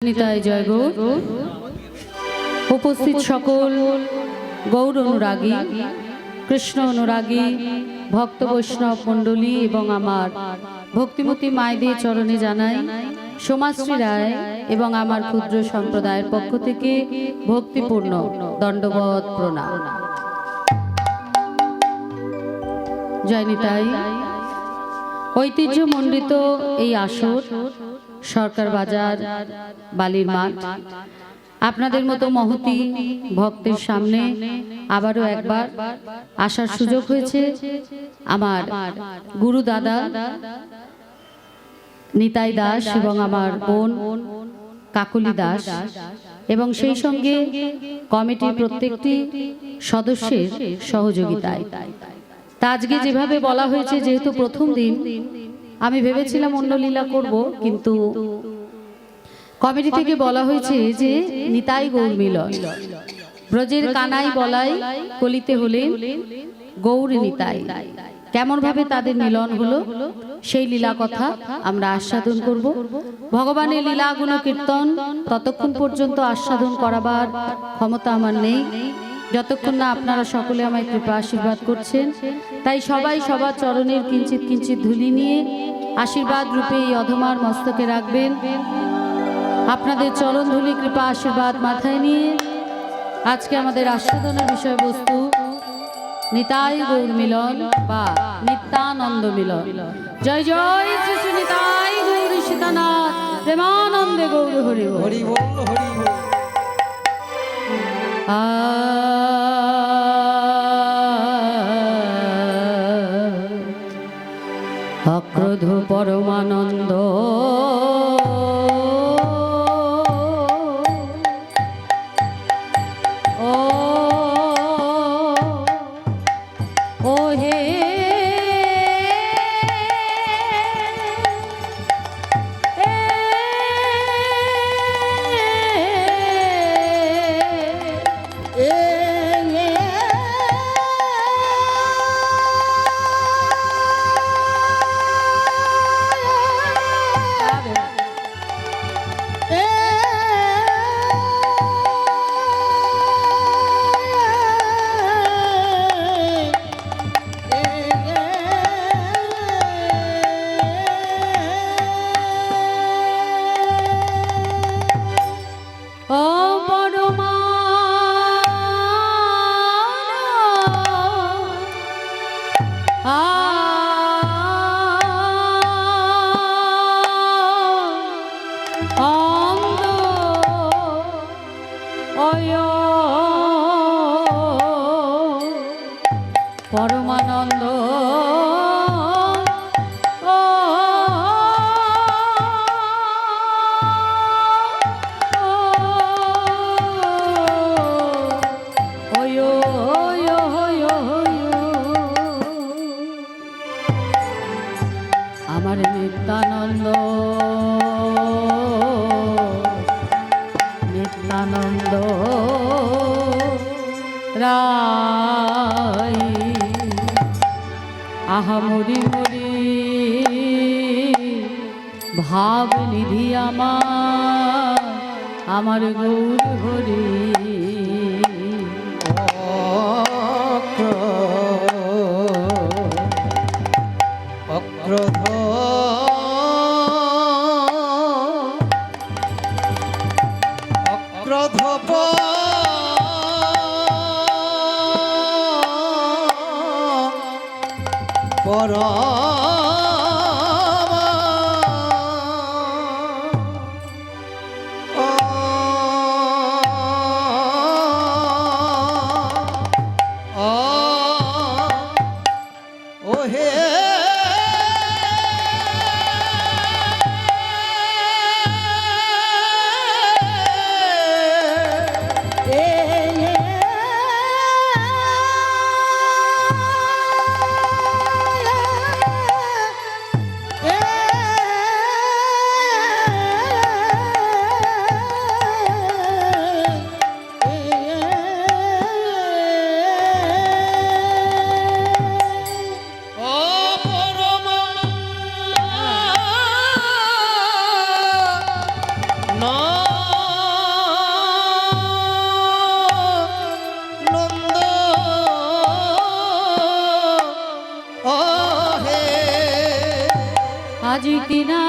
নিতাই জয় গৌর। উপস্থিত সকল গৌর অনুরাগী, কৃষ্ণ অনুরাগী, ভক্ত বৈষ্ণব মণ্ডলী এবং আমার ভক্তিমতী মায়েদের চরণে জানাই সমাজশ্রী রায় এবং আমার ক্ষুদ্র সম্প্রদায়ের পক্ষ থেকে ভক্তিপূর্ণ দণ্ডবত প্রণাম। জয় নিতাই। ঐতিহ্যমণ্ডিত এই আসর সরকার বাজার বালির মাঠ, আপনাদের মতো মহতী ভক্তের সামনে আবারও একবার আসার সুযোগ হয়েছে। আমার গুরু দাদা নিতাই দাস এবং আমার বোন কাকলি দাস এবং সেই সঙ্গে কমিটির প্রত্যেকটি সদস্যের সহযোগিতায়। তা আজকে যেভাবে বলা হয়েছে, যেহেতু প্রথম দিন, আমি ভেবেছিলাম অন্য লীলা করব, কিন্তু কমিটি থেকে বলা হয়েছে যে নিতাই গৌর মিলন, ব্রজের কানাই বলাই কলিতে হলে গৌর নিতাই, কেমন ভাবে তাদের মিলন হলো সেই লীলা কথা আমরা আস্বাদন করব। ভগবানের লীলাগুণ কীর্তন ততক্ষণ পর্যন্ত আস্বাদন করাবার ক্ষমতা আমার নেই, যতক্ষণ না আপনারা সকলে আমায় কৃপা আশীর্বাদ করছেন। তাই সবাই সবার চরণের কিঞ্চিত কিঞ্চিত ধুলি নিয়ে আশীর্বাদ রূপে এই অধমার মস্তকে রাখবেন। আপনাদের চরণ ধুলি কৃপা আশীর্বাদ মাথায় নিয়ে আজকে আমাদের আস্বাদনের বিষয়বস্তু নিতাই গৌর মিলন বা নিত্যানন্দ মিলন। জয় জয় শ্রী শ্রী নিতাই গৌর সীতানাথ প্রেমানন্দে গৌর হরি হরি বল হরি বল। অক্রোধ পরমানন্দ পরমানন্দ আমার নিত্যানন্দ নিত্যানন্দ রায় আহা মরি মরি ভাব নিধি আমার গৌর হরি। অক্রোধ অক্রোধ পর আজি কিনা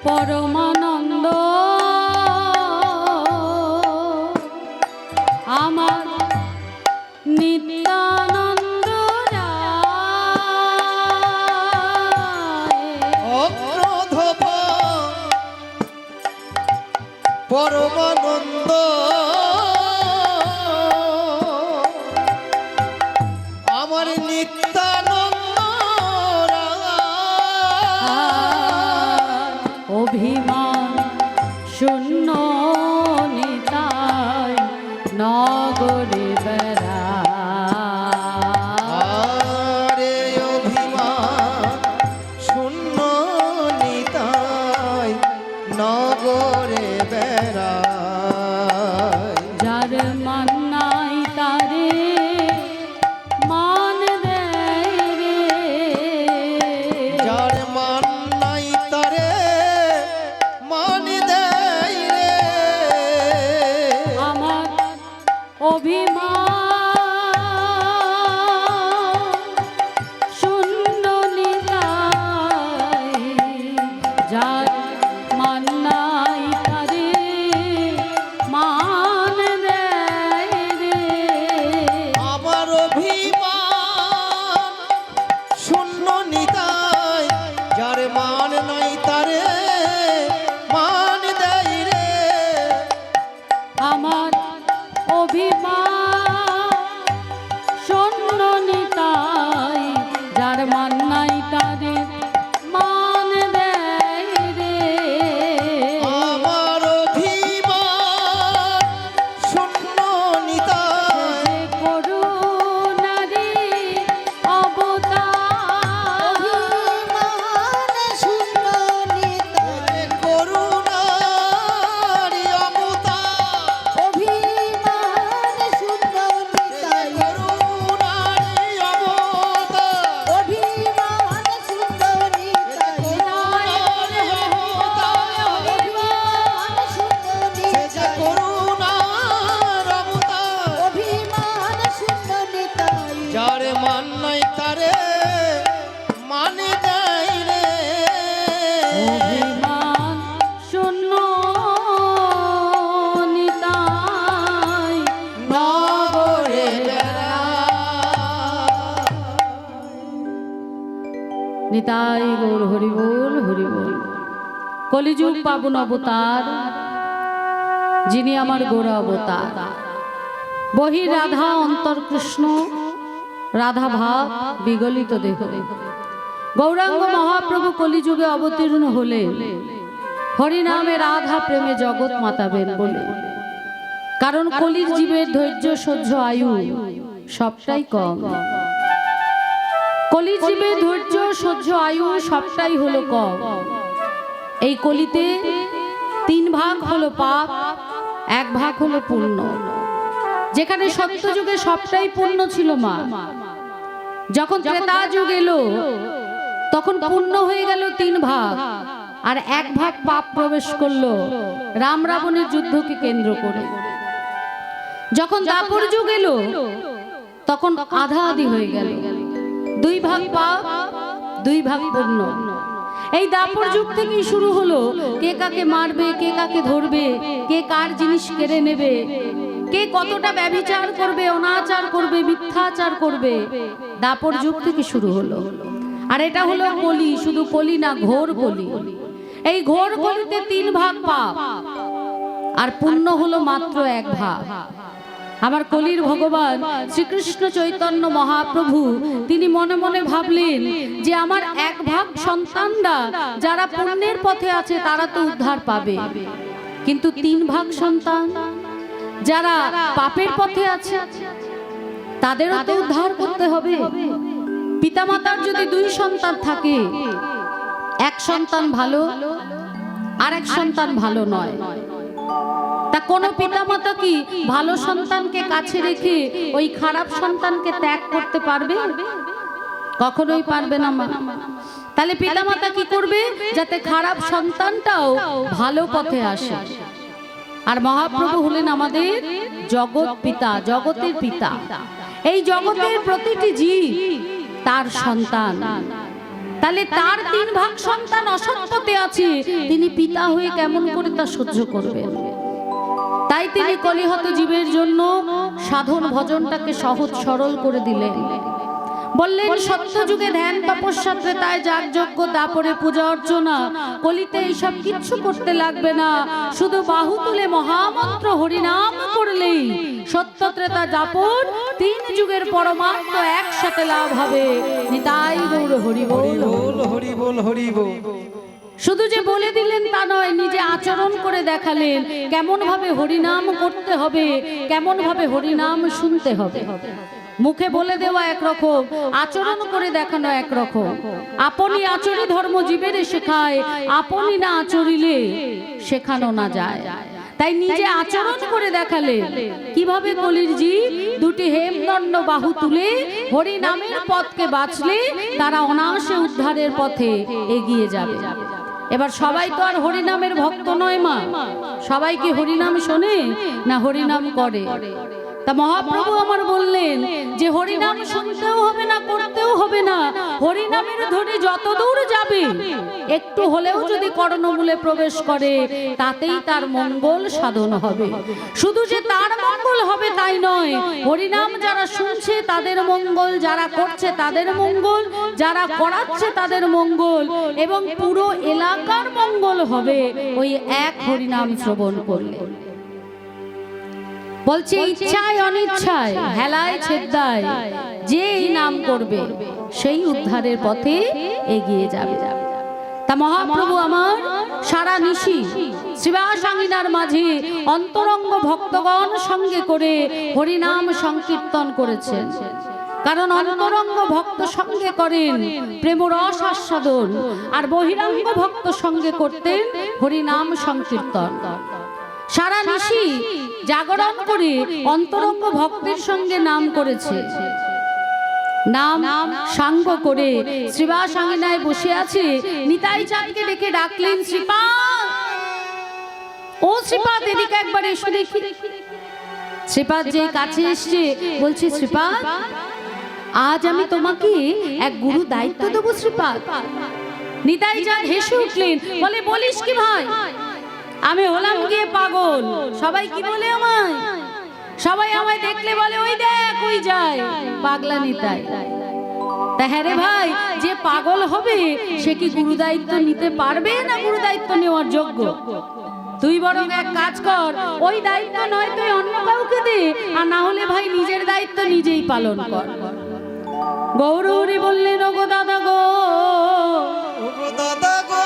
পরমানন্দ আমার নিত্যানন্দ অক্রোধ পরমানন্দ আমার নিত্যানন্দ অভিমান শূন্য নিতাই নগরে বেড়ারে অভিমান শূন্য নিতাই নগরে বেড়া যার মান নাই তারে মান দেয় রে যার মান নাই তারে মান নাই তারে মানে দেয় রে অভিমান শূন্য নিতাই নগরে বেড়ায়। নিতাই গৌর হরি বল হরি বল। কলিযুগ পাবন অবতার যিনি আমার গৌর অবতার, বহির রাধা অন্তর কৃষ্ণ, রাধা ভাব বিগলিত দেহ। গৌরাঙ্গ মহাপ্রভু কলিযুগে অবতীর্ণ হলেন হরিনামে রাধা প্রেমে জগৎ মাতাবেন বলে। কারণ কলির জীবের ধৈর্য সহ্য আয়ু সবটাই কম। কলির জীবের ধৈর্য সহ্য আয়ু সবটাই হলো কম। এই কলিতে 3 ভাগ হলো পাপ, 1 ভাগ হলো পুণ্য। যেখানে সত্যযুগে সবটাই পুণ্য ছিল মা, যখন ত্রেতা যুগ এলো তখন পুণ্য হয়ে গেল 3 ভাগ, আর 1 ভাগ পাপ প্রবেশ করলো রাম রাবণের যুদ্ধকে কেন্দ্র করে। যখন দাপর যুগ এলো তখন আধা আধি হয়ে গেল, 2 ভাগ পাপ 2 ভাগ পুণ্য। এই দাপর যুগ থেকেই শুরু হলো কে কাকে মারবে, কে কাকে ধরবে, কে কার জিনিস কেড়ে নেবে, কে কতটা ব্যভিচার করবে, অনাচার করবে, মিথ্যাচার করবে। দাপর যুগ থেকে শুরু হলো। আর এটা হলো কলি, শুধু কলি না, ঘোর কলি। এই ঘোর কলিতে 3 ভাগ পাপ, আর পুণ্য হলো মাত্র 1 ভাগ। আমার কলির ভগবান শ্রীকৃষ্ণ চৈতন্য মহাপ্রভু তিনি মনে মনে ভাবলেন যে আমার 1 ভাগ সন্তানরা যারা পুণ্যের পথে আছে তারা তো উদ্ধার পাবে, কিন্তু 3 ভাগ সন্তান যারা পাপের পথে আছে তাদেরও তো উদ্ধার করতে হবে। পিতামাতার যদি 2 সন্তান থাকে, 1 সন্তান ভালো আর 1 সন্তান ভালো নয়, তা কোন পিতামাতা কি ভালো সন্তানকে কাছে রেখে ওই খারাপ সন্তানকে ত্যাগ করতে পারবে? কখনোই পারবে না মা। তাহলে পিতামাতা কি করবে যাতে খারাপ সন্তানটাও ভালো পথে আসে। আর মহাপ্রভু হলেন আমাদের জগৎ পিতা, জগতের পিতা। এই জগতের প্রতিটি জীব তার সন্তান। তাহলে তার 3 ভাগ সন্তান অসৎ পথে আছে, তিনি পিতা হয়ে কেমন করে তা সহ্য করবেন? তাই তিনি কলিহত জীবের জন্য সাধন ভজনটাকে সহজ সরল করে দিলেন। বললেন সত্য যুগে ধ্যান তপস্যা, ত্রেতায় যাগযজ্ঞ, দাপরে পূজা অর্চনা, কলিতে এইসব কিচ্ছু করতে লাগবে না। শুধু বাহু তুলে মহামন্ত্র হরিনাম করলেই সত্য ত্রেতা দাপর 3 যুগের পরমার্থ একসাথে লাভ হবে। নিতাই গৌর হরি বল হরি বল হরি বল। শুধু যে বলে দিলেন তা নয়, নিজে আচরণ করে দেখালেন কেমন ভাবে হরিনাম করতে হবে, কেমন ভাবে হরিনাম শুনতে হবে। মুখে বলে দেওয়া একরকম, আচরণ করে দেখানো একরকম। আপনি আচরি ধর্ম জীবের শেখায়, আপনি না আচরিলে শেখানো না যায়। তাই নিজে আচরণ করে দেখালে কিভাবে কলির জীব 2টি হেমদণ্ড বাহু তুলে হরিনামের পথকে বাঁচলে তারা অনায়াসে উদ্ধারের পথে এগিয়ে যাবে। এবার সবাই তো আর হরিনামের ভক্ত নয় মা, সবাই কি হরিনাম শোনে না হরিনাম করে? তা মহাপ্রভু আমার বললেন যে হরিনাম শুনতেও হবে না, করতেও হবে না, হরিনামের ধ্বনি যত দূর যাবে একটু হলেও যদি কর্ণমূলে প্রবেশ করে তাতেই তার মঙ্গল সাধন হবে। শুধু যে তার মঙ্গল হবে তাই নয়, হরিনাম যারা শুনছে তাদের মঙ্গল, যারা করছে তাদের মঙ্গল, যারা করাচ্ছে তাদের মঙ্গল, এবং পুরো এলাকার মঙ্গল হবে ওই এক হরিনাম শ্রবণ করলে। বলছে ইচ্ছায় অনিচ্ছায় হেলায় ছেদ্দায় যে এই নাম করবে সেই উদ্ধারের পথে এগিয়ে যাবে। তা মহাপ্রভু আমার সারা নিশি শ্রীবাসাঙ্গিনার মাঝে অন্তরঙ্গ ভক্তগণ সঙ্গে করে হরিনাম সংকীর্তন করেছেন। কারণ অন্তরঙ্গ ভক্ত সঙ্গে করেন প্রেম রস আস্বাদন, আর বহিরাঙ্গ ভক্ত সঙ্গে করতেন হরিনাম সংকীর্তন। সারা নিশি জাগরণ করে অন্তরঙ্গ ভক্তের সঙ্গে নাম করেছে। নাম সাঙ্গ করে শ্রীবাসাঙ্গিনায় বসে আছে। নিতাই চাঁদকে ডেকে ডাকলেন, শ্রীপাদ, ও শ্রীপাদ এদিকে একবার এসে দেখি। শ্রীপাদ যে কাছে এসছে বলছে, শ্রীপাদ আজ আমি তোমাকে এক গুরু দায়িত্ব দেবো শ্রীপাদ। নিতাই চাঁদ হেসে উঠলেন, বলে বলিস কি ভাই, আমি হলাম গিয়ে পাগল। সবাই কি বলে আমায়, সবাই আমায় দেখলে বলে ওই দেখ ওই যায় পাগলা নিতাই। তা হ্যাঁ রে ভাই, যে পাগল হবে সে কি গুরু দায়িত্ব নিতে পারবে না গুরু দায়িত্ব নেওয়ার যোগ্য? তুই বরং এক কাজ কর, ওই দায়িত্ব নয় তুই অন্য কাউকে দে, আর না হলে ভাই নিজের দায়িত্ব নিজেই পালন কর। গৌরহরি বললেন, ওগো দাদা গো, ওগো দাদা গো,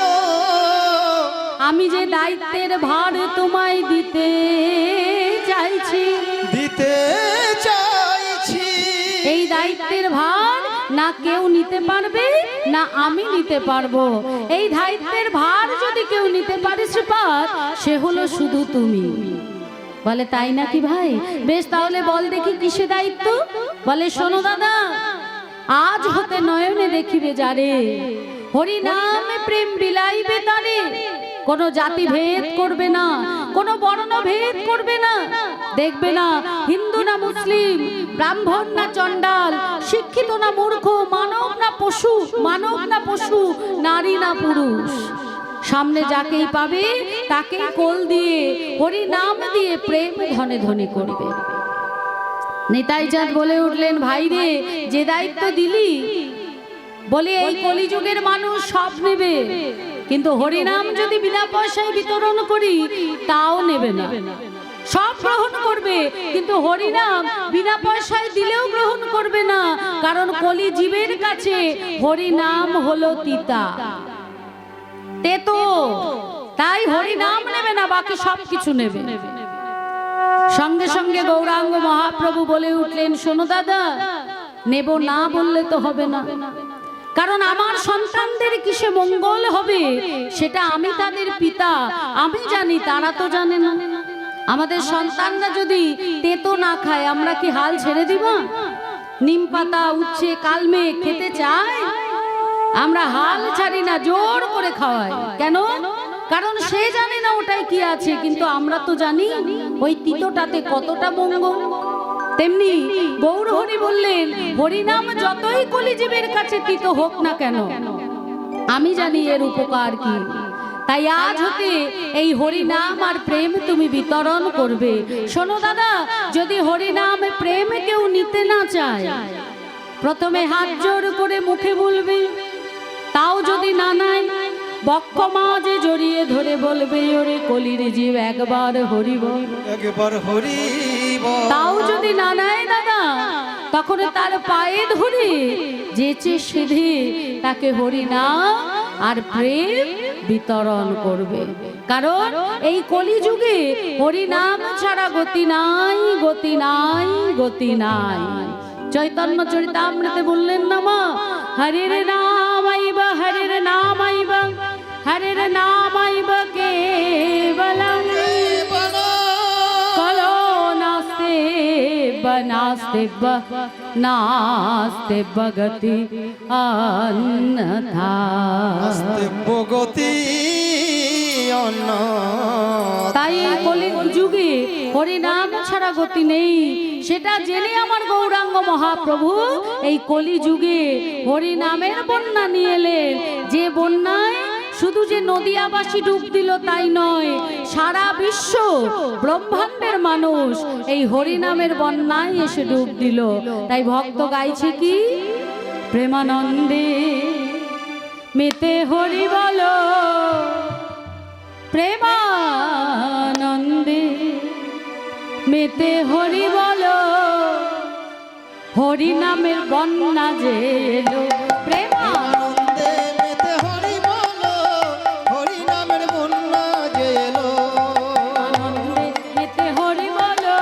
আমি যে দায়িত্বের ভার তোমায় দিতে চাইছি, দিতে চাইছি, এই দায়িত্বের ভার না কেউ নিতে পারবে না আমি নিতে পারবো। এই দায়িত্বের ভার যদি কেউ নিতে পারে শ্রীপাদ, সে হলো শুধু তুমি। বলে তাই নাকি ভাই? বেশ, তাহলে বল দেখি কিসে দায়িত্ব? বলে শোনো দাদা, আজ হতে নয়নে দেখিবে যারে, হরি নামে প্রেম বিলাইবে তারে, কোনো জাতি ভেদ করবে না, কোনো বর্ণ ভেদ করবে না, দেখবে না হিন্দু না মুসলিম, ব্রাহ্মণ না চণ্ডাল, শিক্ষিত না মূর্খ, মানব না পশু, মানব না পশু, নারী না পুরুষ, সামনে যাকেই পাবে তাকেই কোল দিয়ে হরি নাম দিয়ে প্রেম ধনে ধনে করবে। নিতাই চাঁদ বলে উঠলেন, ভাই রে, যে দায়িত্ব দিলি, বলে এই কলিযুগের মানুষ সব নেবে, কিন্তু হরিনাম যদি বিনা পয়সায় বিতরণ করি তাও নেবে না। সব গ্রহণ করবে, কিন্তু হরিনাম বিনা পয়সায় দিলেও গ্রহণ করবে না, কারণ কলি জীবের কাছে হরিনাম হলো তিতা, তেতো, তাই হরিনাম নেবে না, বাকি সব কিছু নেবে। সঙ্গে সঙ্গে গৌরাঙ্গ মহাপ্রভু বলে উঠলেন, শোনো দাদা, নেব না বললে তো হবে না, কারণ আমার সন্তানদের কিসে মঙ্গল হবে সেটা আমি তাদের পিতা, আমি জানি, তারা তো জানে না। আমাদের সন্তানরা যদি তেতো না খায় আমরা কি হাল ছেড়ে দিব? নিম পাতা উচ্ছে কালমে খেতে চায়, আমরা হাল ছাড়ি না, জোর করে খাওয়াই। কেন? কারণ সে জানে না ওটাই কি আছে, কিন্তু আমরা তো জানি ওই তিতোটাতে কতটা মঙ্গল। তেমনি গৌরহরি বললেন, হরিনাম যতই কলিজীবের কাছে তিতো হোক না কেন, আমি জানি এর উপকার কি। তাই আজ হতে এই হরিনাম আর প্রেম তুমি বিতরণ করবে। শোনো দাদা, যদি হরিনাম প্রেম কেউ নিতে না চায়, প্রথমে হাত জোর করে মুখে বলবে, তাও যদি না নেয় বক্ষ মাঝে জড়িয়ে ধরে বলবে, ওরে কলির জীব একবার হরি বল, একবার হরি বল। তাও যদি না নেয় দাদা, তখন তার পায়ে ধরে যেচে সিধে তাকে হরিনাম আর প্রেম বিতরণ করবে। কারণ এই কলিযুগে হরিনাম ছাড়া গতি নাই, গতি নাই, গতি নাই। চৈতন্য চরিতামৃতে বললেন না মা, হরির নাম আইবা, হরির নাম আইবা, হরির নাম আইবা কেবলম, কলো নাস্তে বনাস্তে নাস্তে বগতি অন্যথা, নাস্তে বগতি অন্যথা। তাই কলিযুগে হরিনাম ছাড়া গতি নেই, সেটা জেনে আমার গৌরাঙ্গ মহাপ্রভু এই কলিযুগে হরিনামের বন্যা নিয়ে এলেন। যে বন্যায় শুধু যে নদিয়াবাসী ডুব দিল তাই নয়, সারা বিশ্ব ব্রহ্মাণ্ডের মানুষ এই হরিনামের বন্যায় এসে ডুব দিল। তাই ভক্ত গাইছে কি, প্রেমানন্দে মেতে হরি বলো, প্রেমানন্দে মেতে হরি বলো, হরি নামের বন্যা যে এলো, প্রেমানন্দে মেতে হরি বলো, হরি নামের বন্যা যে এলো। আনন্দে মেতে হরি বলো,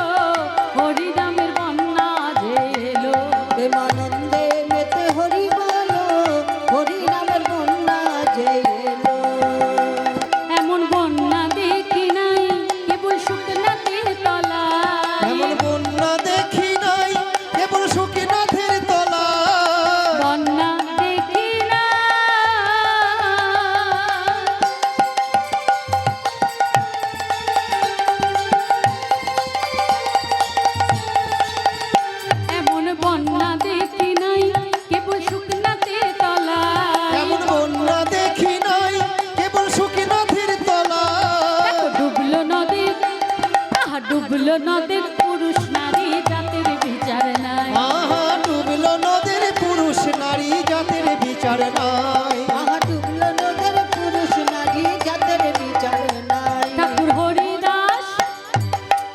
হরি নামের বন্যা যে এলো, প্রেমানন্দে মেতে হরি বলো, হরি নামের বন্যা যে এলো। এমন বন্যা দেখি নাই কেবল শুকনাথের তলা, এমন বন্যা দেখি নাই কেবল সুখীনাথের তলা, বন্যা নদের পুরুষ নারী জাতের বিচার নাই। আহা ডুবলো নদের পুরুষ নারী জাতের বিচার নাই। আহা ডুবলো নদের পুরুষ নারী জাতের বিচার নাই। ঠাকুর হরিদাস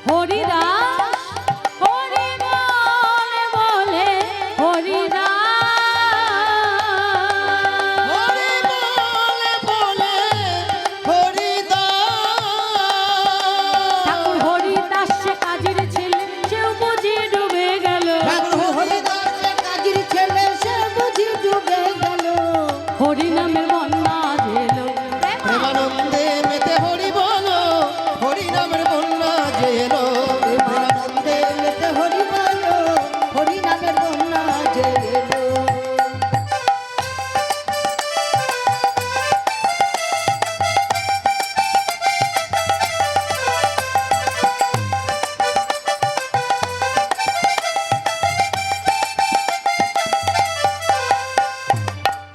হরিদাস হরি বলে বলে হরিদাস হরি বলে বলে হরিদাস। ঠাকুর হরিদাস সে কাজের ছেলে সেও বুঝি ডুবে গেল। ঠাকুর হরিদাস কাজীর ছেলে সে বুঝি ডুবে গেল। হরি নামের বন্যা এলো প্রেমানন্দে মেতে হরি বলো, হরি নামের বন্যা যে এলো। প্রেমানন্দে মেতে হরি বলো, হরি নামের বন্যা যে এলো।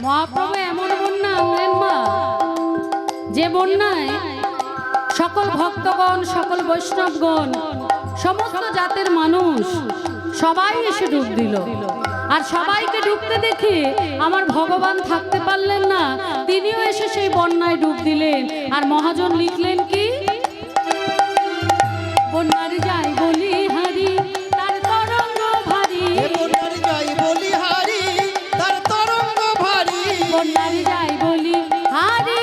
মহাপ্রভু এমন বন্যা আনলেন মা, যে বন্যায় সকল ভক্তগণ সকল বৈষ্ণবগণ সমস্ত জাতের মানুষ সবাই এসে ডুব দিল। আর সবাইকে ডুবতে দেখে আমার ভগবান থাকতে পারলেন না, তিনিও এসে সেই বন্যায় ডুব দিলেন। আর মহাজন লিখলেন কি, বন্যার যাই বলি হারি তার তরঙ্গ ভারী, এ বন্যার যাই বলি হারি তার তরঙ্গ ভারী। বন্যার যাই বলি হারি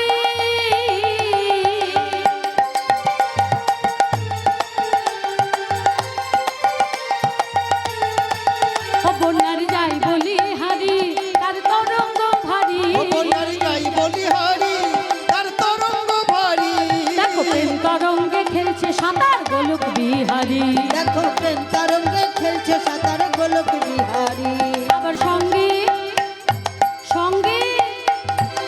ও বন্যার যাই বলি হারি তার তরঙ্গ ভারী। ও বন্যার যাই বলি হারি তার তরঙ্গ ভারী। দেখো প্রেম তরঙ্গে খেলছে সাঁতার গোলক বিহারী। দেখো প্রেম তরঙ্গে খেলছে সাঁতার গোলক বিহারী। আবার সঙ্গে সঙ্গে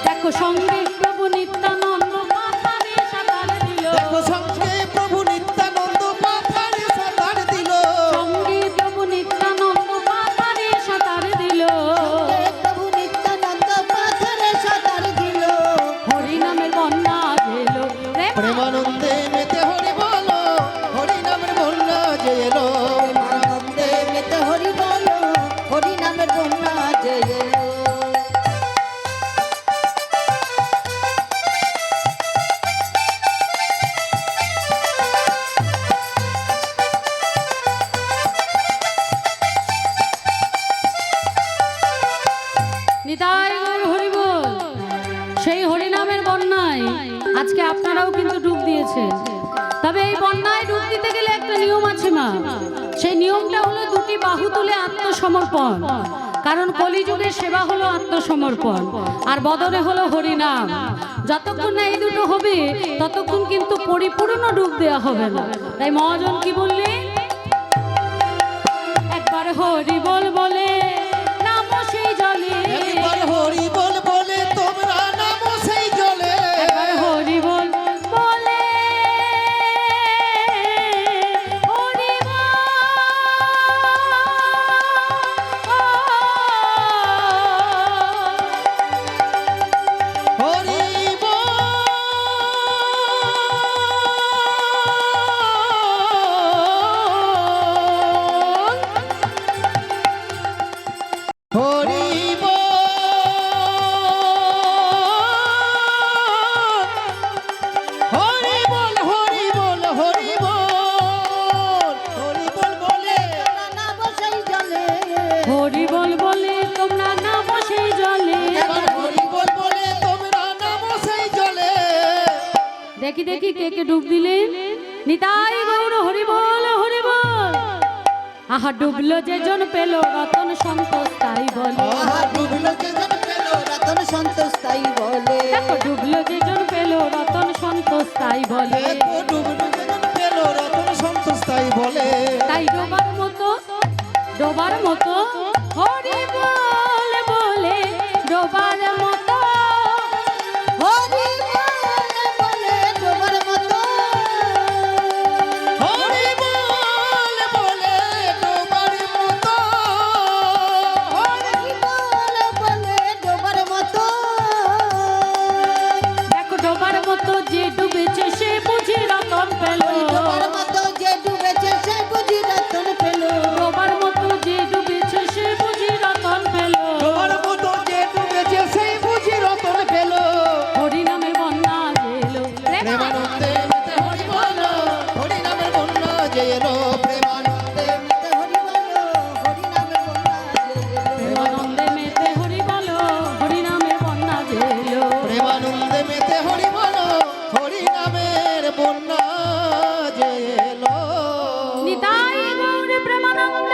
দেখো সঙ্গে প্রভু নিত্যানন্দ মাথারে সাঁতার দিল। দেখো সঙ্গে প্রভু নিত্যানন্দ পাথারে সাঁতার দিল। সঙ্গে প্রভু নিত্যানন্দ মাথারে সাঁতার দিল। হে প্রভু নিত্যানন্দ পাথরে সাঁতার দিল। হরি নামের বন্যা এলো প্রেমানন্দে মেতে হরি বলো, হরি নামের বন্যা যে এলো। প্রেমানন্দে মেতে হরি বলো, হরি নামের বন্যা যে এলো। নিতাই গৌর হরি বল। সেই হরি নামের বন্যায় আজকে আপনারাও কিন্তু ডুব দিয়েছেন। তবে এই বন্যায় ডুব দিতে গেলে একটা নিয়ম আছে মা, সেই নিয়মটা হলো দুটি বাহু তুলে আত্মসমর্পণ। কারণ কলিযুগের সেবা হলো আত্মসমর্পণ, আর বদনে হলো হরিনাম। যতক্ষণ না এই দুটো হবে ততক্ষণ কিন্তু পরিপূর্ণ ডুব দেওয়া হবে না। তাই মহাজন কি বললেন, একবার হরি বল বলে নামো সেই জলে, একবার হরি বল বলে তোমরা নামো সেই জলে। একবার হরি বল বলে হরি হরি বল, হরি বল, হরি বল, হরি বল, হরি বল, হরি বল বলে নামো সেই জলে। হরি বল বলে তোমরা নামো সেই জলে। একবার হরি বল বলে তোমরা নামো সেই জলে। দেখি দেখি কে কে ডুব দিলেন। নিতাই গৌর হরি বল হরি বল। আহা ডুবলো যে জন পেল রতন সন্তোষ তাই বলে। আহা ডুবলো যে জন পেল রতন সন্তোষ তাই বলে। দেখো ডুবলো যে জন পেল রতন সন্তোষ তাই বলে। দেখো ডুবলো যেজন পেল রতন সন্তোষ তাই বলে। তাই ডোবার মতো